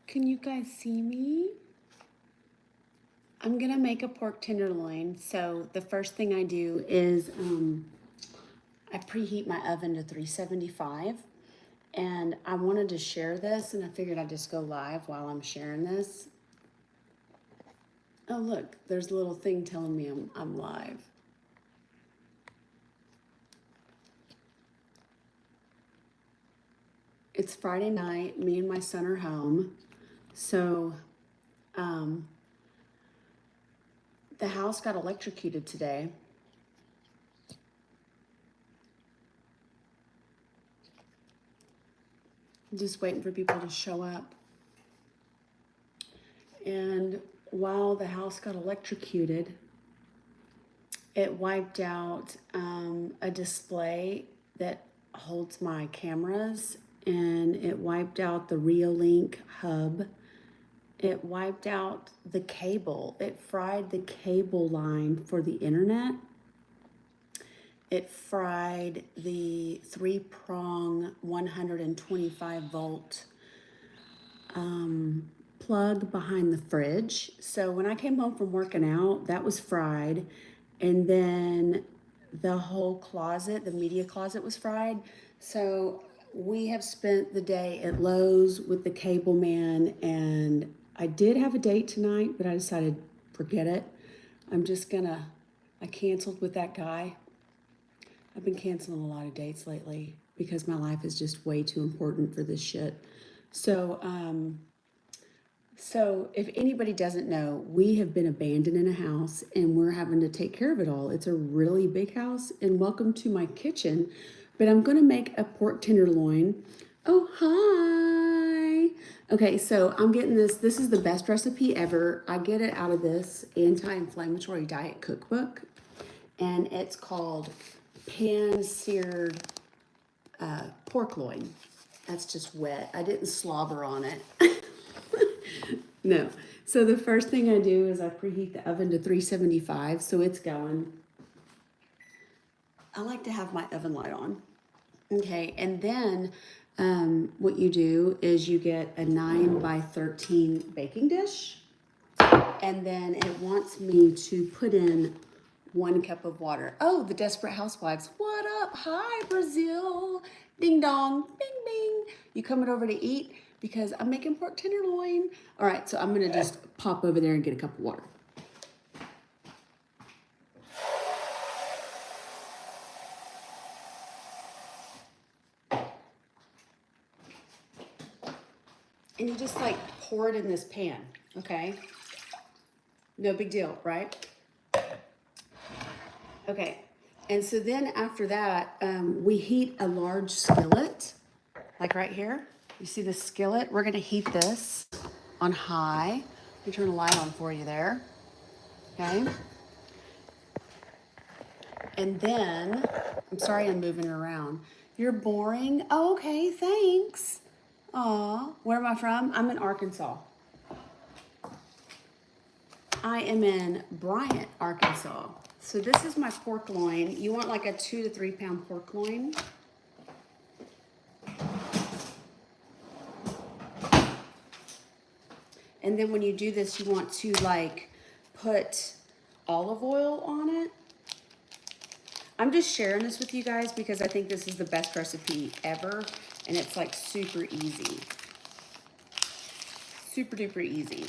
Can you guys see me? I'm gonna make a pork tenderloin. So the first thing I do is I preheat my oven to 375, and I wanted to share this, and I figured I'd just go live while I'm sharing this. Oh look, there's a little thing telling me I'm live. It's Friday night, me and my son are home. So the house got electrocuted today. I'm just waiting for people to show up. And while the house got electrocuted, it wiped out a display that holds my cameras, and it wiped out the Reolink hub. It wiped out the cable. It fried the cable line for the internet. It fried the 3-prong 125 volt plug behind the fridge. So when I came home from working out, that was fried. And then the whole closet, the media closet, was fried. So we have spent the day at Lowe's with the cable man, and I did have a date tonight, but I decided forget it. I canceled with that guy. I've been canceling a lot of dates lately because my life is just way too important for this shit. So if anybody doesn't know, we have been abandoned in a house and we're having to take care of it all. It's a really big house, and welcome to my kitchen. But I'm gonna make a pork tenderloin. Oh, hi. Okay, so I'm getting this. This is the best recipe ever. I get it out of this anti-inflammatory diet cookbook, and it's called pan-seared pork loin. That's just wet. I didn't slobber on it. No. So the first thing I do is I preheat the oven to 375, so it's going. I like to have my oven light on. Okay, and then what you do is you get a 9 by 13 baking dish, and then it wants me to put in 1 cup of water. Oh, the Desperate Housewives. What up? Hi, Brazil. Ding dong. Bing, bing. You coming over to eat? Because I'm making pork tenderloin. All right, so I'm going to just pop over there and get a cup of water. And you just like pour it in this pan, okay? No big deal, right? Okay, and so then after that, we heat a large skillet, like right here. You see the skillet? We're gonna heat this on high. Let me turn the light on for you there, okay? And then, I'm sorry I'm moving around. You're boring? Oh, okay, thanks. Aw, where am I from? I'm in Arkansas. I am in Bryant, Arkansas. So this is my pork loin. You want like a 2 to 3 pound pork loin. And then when you do this, you want to like put olive oil on it. I'm just sharing this with you guys because I think this is the best recipe ever, and it's like super easy. Super duper easy.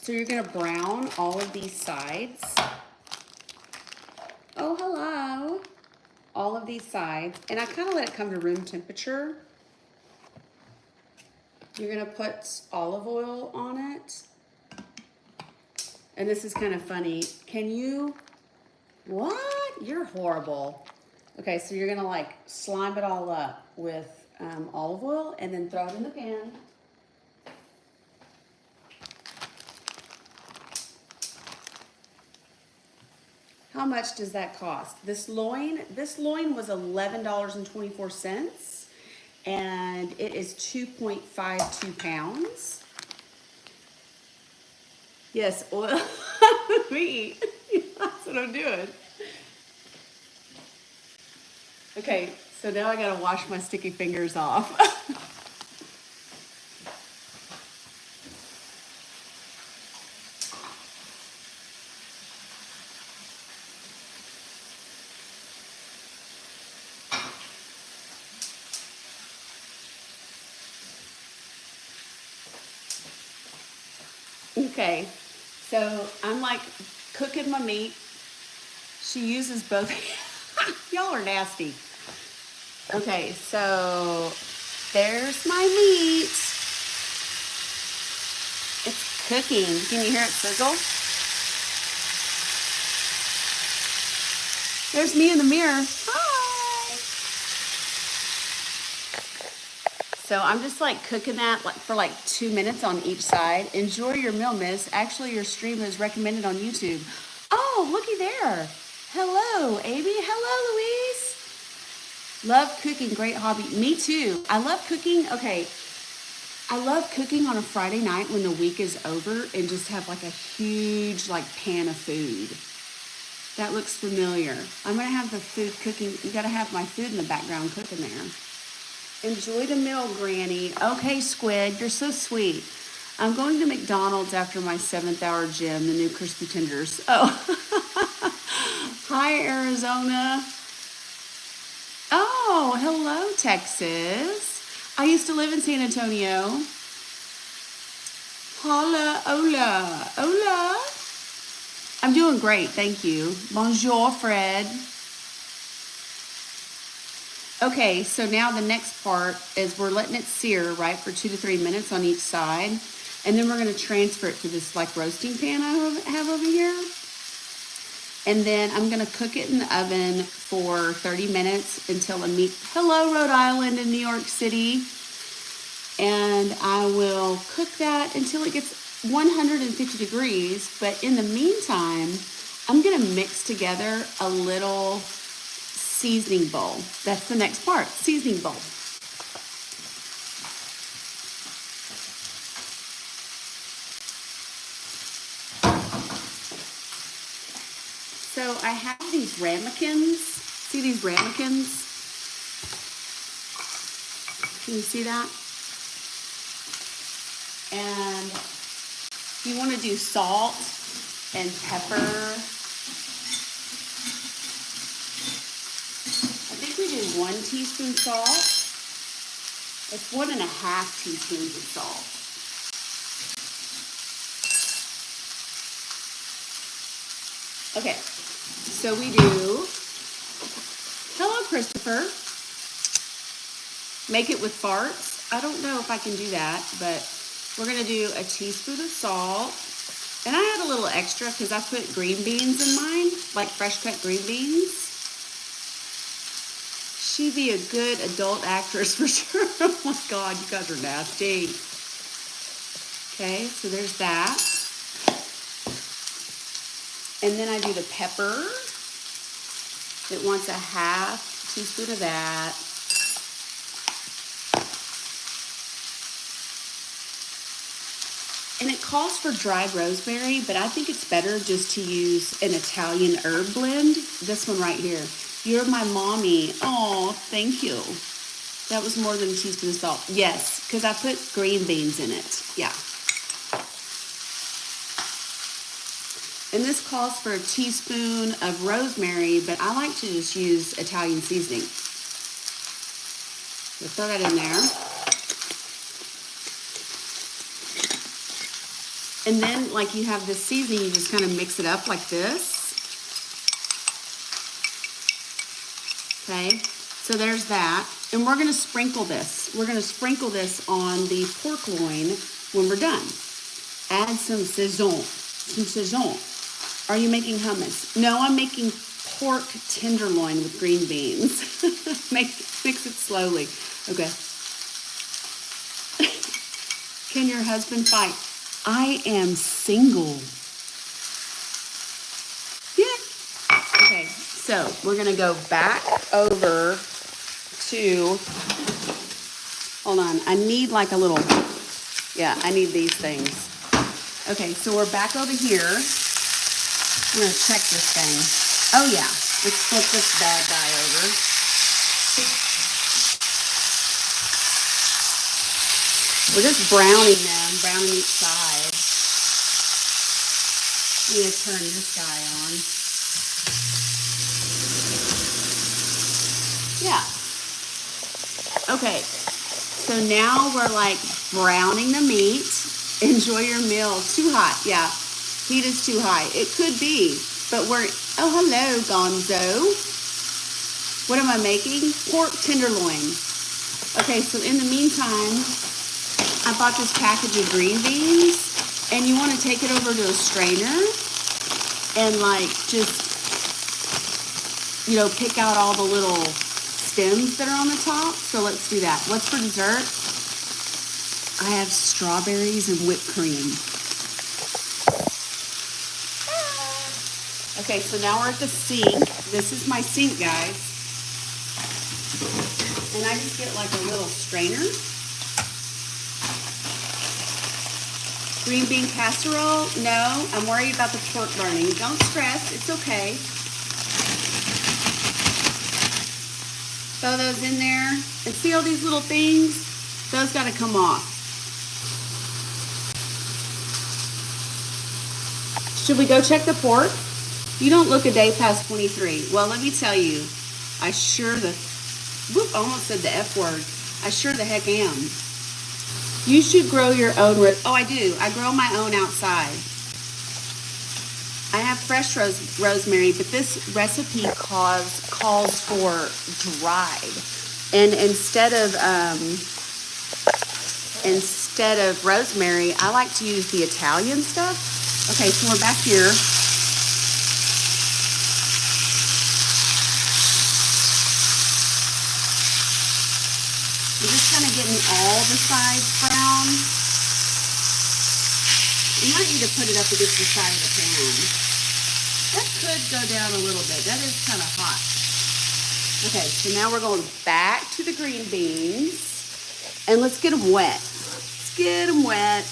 So you're gonna brown all of these sides. Oh, hello. All of these sides, and I kind of let it come to room temperature. You're gonna put olive oil on it. And this is kind of funny. Can you, what? You're horrible. Okay, so you're gonna like slime it all up with olive oil and then throw it in the pan. How much does that cost? This loin was $11.24, and it is 2.52 pounds. Yes, oil meat. That's what I'm doing. Okay, so now I gotta wash my sticky fingers off. Okay, so I'm like cooking my meat. She uses both. Y'all are nasty. Okay, so there's my meat. It's cooking. Can you hear it sizzle? There's me in the mirror. Hi. So I'm just like cooking that like for like 2 minutes on each side. Enjoy your meal, miss. Actually, your stream is recommended on YouTube. Oh, looky there. Hello, Amy. Hello, Louise. Love cooking, great hobby. Me too. I love cooking. Okay, I love cooking on a Friday night when the week is over and just have like a huge like pan of food. That looks familiar. I'm gonna have the food cooking. You gotta have my food in the background cooking there. Enjoy the meal, Granny. Okay, Squid, you're so sweet. I'm going to McDonald's after my 7th hour gym, the new crispy tenders. Oh, hi, Arizona. Oh, hello, Texas. I used to live in San Antonio. Hola, hola, hola. I'm doing great, thank you. Bonjour, Fred. Okay, so now the next part is we're letting it sear, right, for 2 to 3 minutes on each side. And then we're gonna transfer it to this like roasting pan I have over here. And then I'm gonna cook it in the oven for 30 minutes until the meat, hello Rhode Island and New York City. And I will cook that until it gets 150 degrees. But in the meantime, I'm gonna mix together a little seasoning bowl. That's the next part, seasoning bowl. So I have these ramekins. See these ramekins? Can you see that? And you want to do salt and pepper. I think we do 1 teaspoon salt. It's 1.5 teaspoons of salt. Okay, so we do, hello Christopher, make it with farts. I don't know if I can do that, but we're gonna do a teaspoon of salt. And I had a little extra because I put green beans in mine, like fresh cut green beans. She'd be a good adult actress for sure. Oh my God, you guys are nasty. Okay, so there's that. And then I do the pepper. It wants 1/2 teaspoon of that. And it calls for dried rosemary, but I think it's better just to use an Italian herb blend. This one right here. You're my mommy. Oh, thank you. That was more than a teaspoon of salt. Yes, because I put green beans in it. Yeah. And this calls for a teaspoon of rosemary, but I like to just use Italian seasoning. So throw that in there. And then, like, you have this seasoning, you just kind of mix it up like this. Okay, so there's that. And we're gonna sprinkle this. We're gonna sprinkle this on the pork loin when we're done. Add some saison, some saison. Are you making hummus? No, I'm making pork tenderloin with green beans. Mix it slowly. Okay. Can your husband fight? I am single. Yeah. Okay, so we're gonna go back over to, hold on, I need like a little, yeah, I need these things. Okay, so we're back over here. I'm gonna check this thing. Oh yeah, let's flip this bad guy over. We're just browning them, browning each side. I'm gonna turn this guy on. Yeah. Okay, so now we're like browning the meat Enjoy your meal. Too hot, yeah. Heat is too high. It could be, but we're, oh, hello, Gonzo. What am I making? Pork tenderloin. Okay, so in the meantime, I bought this package of green beans, and you want to take it over to a strainer and like just, you know, pick out all the little stems that are on the top. So let's do that. What's for dessert? I have strawberries and whipped cream. Okay, so now we're at the sink. This is my sink, guys. And I just get like a little strainer. Green bean casserole? No, I'm worried about the pork burning. Don't stress, it's okay. Throw those in there. And see all these little things? Those gotta come off. Should we go check the pork? You don't look a day past 23. Well, let me tell you, I sure the, whoop, I almost said the F word. I sure the heck am. You should grow your own, oh, I do. I grow my own outside. I have fresh rosemary, but this recipe calls for dried. And instead of rosemary, I like to use the Italian stuff. Okay, so we're back here. We're just kind of getting all the sides brown. You might need to put it up against the side of the pan. That could go down a little bit. That is kind of hot. Okay, so now we're going back to the green beans. And let's get them wet. Let's get them wet.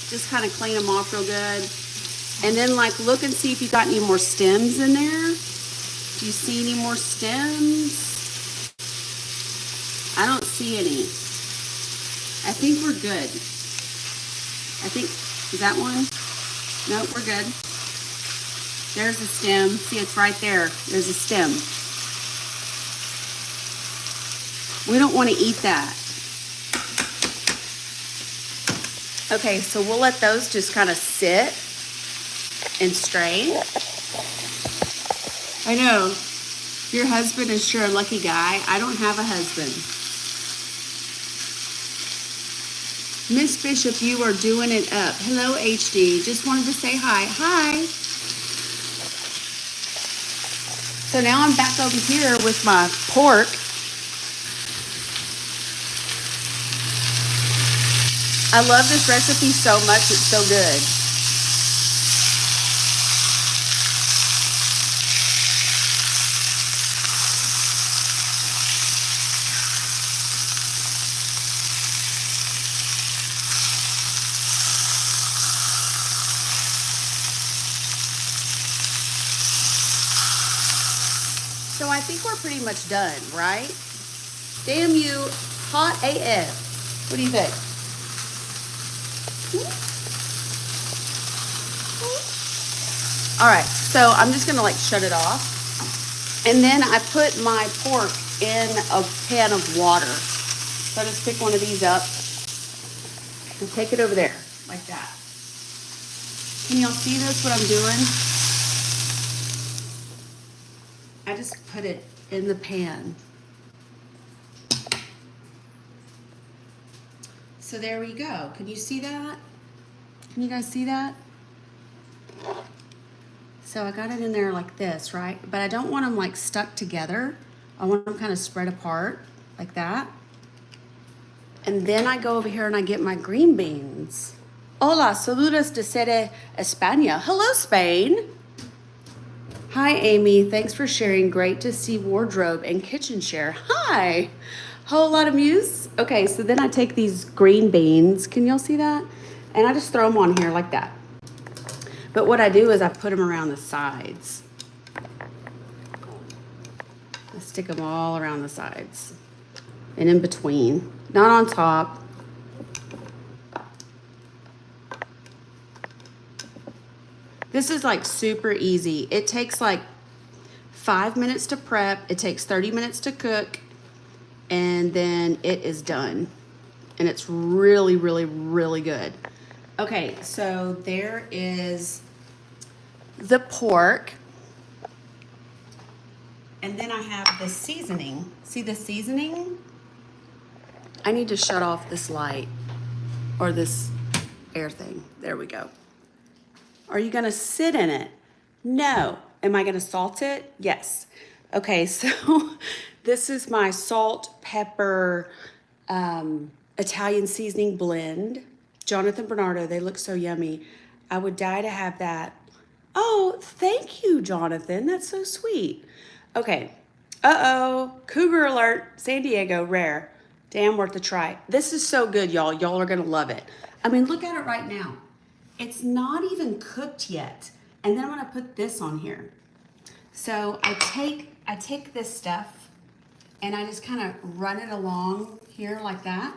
Just kind of clean them off real good. And then like look and see if you got any more stems in there. Do you see any more stems? I don't see any. I think we're good. I think, is that one? Nope, we're good. There's a stem. See, it's right there. There's a stem. We don't want to eat that. Okay, so we'll let those just kind of sit and strain. I know, your husband is sure a lucky guy. I don't have a husband. Miss Bishop, you are doing it up. Hello, HD. Just wanted to say hi. Hi. So now I'm back over here with my pork. I love this recipe so much. It's so good. So I think we're pretty much done, right? Damn you, hot AF. What do you think? All right, so I'm just gonna like shut it off. And then I put my pork in a pan of water. So I just pick one of these up and take it over there, like that. Can y'all see this, what I'm doing? I just put it in the pan. So there we go. Can you see that? Can you guys see that? So I got it in there like this, right? But I don't want them like stuck together. I want them kind of spread apart like that. And then I go over here and I get my green beans. Hola, saludos desde España. Hello, Spain. Hi, Amy. Thanks for sharing. Great to see wardrobe and kitchen share. Hi. Whole lot of muse. Okay, so then I take these green beans. Can y'all see that? And I just throw them on here like that. But what I do is I put them around the sides. I stick them all around the sides and in between, not on top. This is like super easy. It takes like 5 minutes to prep. It takes 30 minutes to cook, and then it is done and it's really, really, really good. Okay, so there is the pork. And then I have the seasoning. See the seasoning? I need to shut off this light or this air thing. There we go. Are you gonna sit in it? No. Am I gonna salt it? Yes. Okay, so this is my salt, pepper, Italian seasoning blend. Jonathan Bernardo, they look so yummy. I would die to have that. Oh, thank you, Jonathan. That's so sweet. Okay. Uh-oh. Cougar alert. San Diego, rare. Damn worth a try. This is so good, y'all. Y'all are gonna love it. I mean, look at it right now. It's not even cooked yet. And then I'm gonna put this on here. So I take this stuff and I just kind of run it along here like that.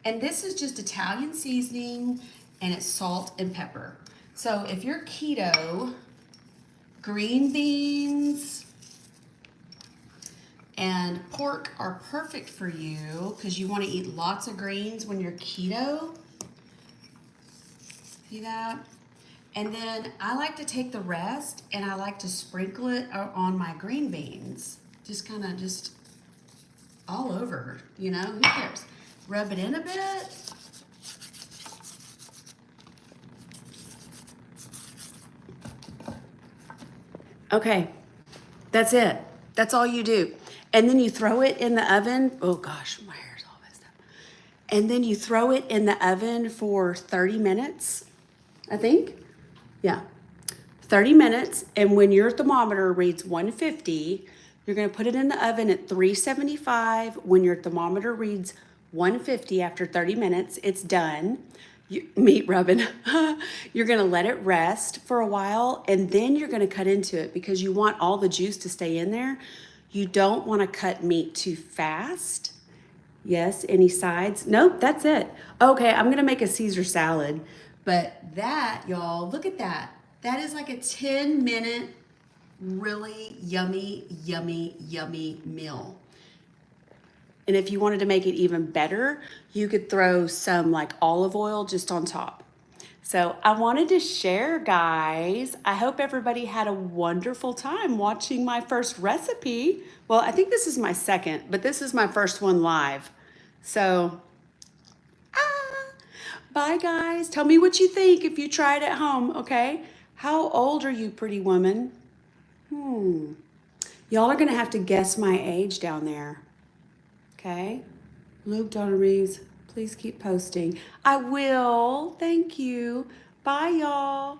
And this is just Italian seasoning and it's salt and pepper. So if you're keto, green beans and pork are perfect for you because you want to eat lots of greens when you're keto. See that? And then I like to take the rest and I like to sprinkle it on my green beans. Just kind of just all over, you know, who cares? Rub it in a bit. Okay, that's it. That's all you do. And then you throw it in the oven. Oh gosh, my hair's all messed up. And then you throw it in the oven for 30 minutes, I think. Yeah, 30 minutes. And when your thermometer reads 150, you're gonna put it in the oven at 375. When your thermometer reads 150 after 30 minutes, it's done. Meat rubbing. You're gonna let it rest for a while and then you're gonna cut into it because you want all the juice to stay in there. You don't wanna cut meat too fast. Yes, any sides? Nope, that's it. Okay, I'm gonna make a Caesar salad. But that, y'all, look at that. That is like a 10-minute, really yummy, yummy, yummy meal. And if you wanted to make it even better, you could throw some like olive oil just on top. So I wanted to share, guys. I hope everybody had a wonderful time watching my first recipe. Well, I think this is my second, but this is my first one live. So, bye guys. Tell me what you think if you try it at home, okay? How old are you, pretty woman? Y'all are gonna have to guess my age down there. Okay? Luke Donna Reeves, please keep posting. I will. Thank you. Bye, y'all.